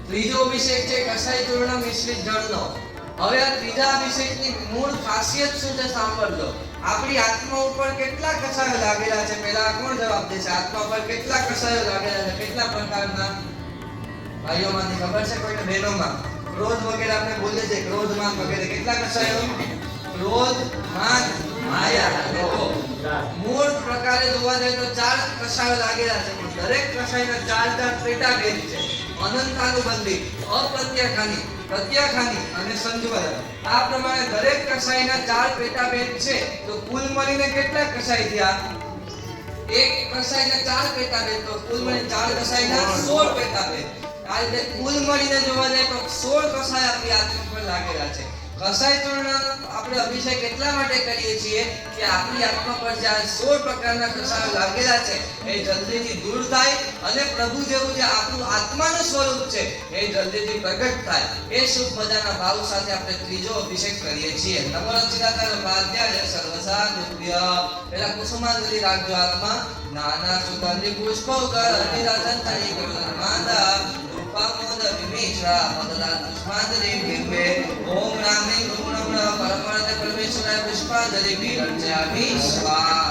ત્રીજો અભિષેક છે કસાઈ ચૂર્ણ મિશ્રિત જળનો. હવે આ ત્રીજા અભિષેકની મૂળ ખાસિયત શું છે સાંભળજો. આપણી આત્મા ઉપર કેટલા કસાયો લાગેલા છે? પહેલા કોણ જવાબ દેશે? આત્મા પર કેટલા કસાયો લાગેલા છે? કેટલા પ્રકારના? ભાઈઓમાંથી ખબર છે કોઈને? બહેનોમાં? ક્રોધ વગેરે આપણે બોલીએ છીએ, ક્રોધ માન વગેરે. કેટલા કસાયો? ક્રોધ, માન, માયા. લોકો મૂળ પ્રકારે જોવા જઈએ તો 4 કસાયો લાગેલા છે. દરેક કસાયના 4 પેટાભેદ છે. અનંતાનુબંધી, અપ્રત્યાખાની, પ્રત્યાખાની અને સંજ્વર. આ પ્રમાણે દરેક કસાયના 4 પેટાભેદ છે. તો કુલ મળીને કેટલા કસાય થયા? એક કસાયના 4 પેટાભેદ, તો કુલ મળીને 4 કસાયના 16 પેટાભેદ. આ રીતે કુલ મળીને જોવા જાય તો 16 કસાય આપણી આત્મા પર લાગેલા છે. કસાય ચૂર્ણ આપણે અભિષેક એટલા માટે કરીએ છીએ કે આપણી આત્મા પર જે 16 પ્રકારના કસાયો લાગેલા છે એ જલ્દીથી દૂર થાય અને પ્રભુ જેવું જે આપણું આત્માનું સ્વરૂપ છે એ જલ્દીથી પ્રગટ થાય. એ શુભ મજાના ભાવ સાથે આપણે ત્રીજો અભિષેક કરીએ છીએ. નમો રચિતાતર પાદ્યાય સર્વસાદુભ્ય. પહેલા કુસુમાંજલિ રાખજો હાથમાં. નાના સુગંધિ પુષ્પો કર નિરાજન થઈ કરુણામાદા પામોદ વિમિશ્રા પદદાન પુષ્પાંજલિ ભિવે. ઓમ નામે ગુરુનમ્ર પરમાર્થ પરમેશ્વરાય પુષ્પાંજલિ વિરંજામિ સ્વાહા.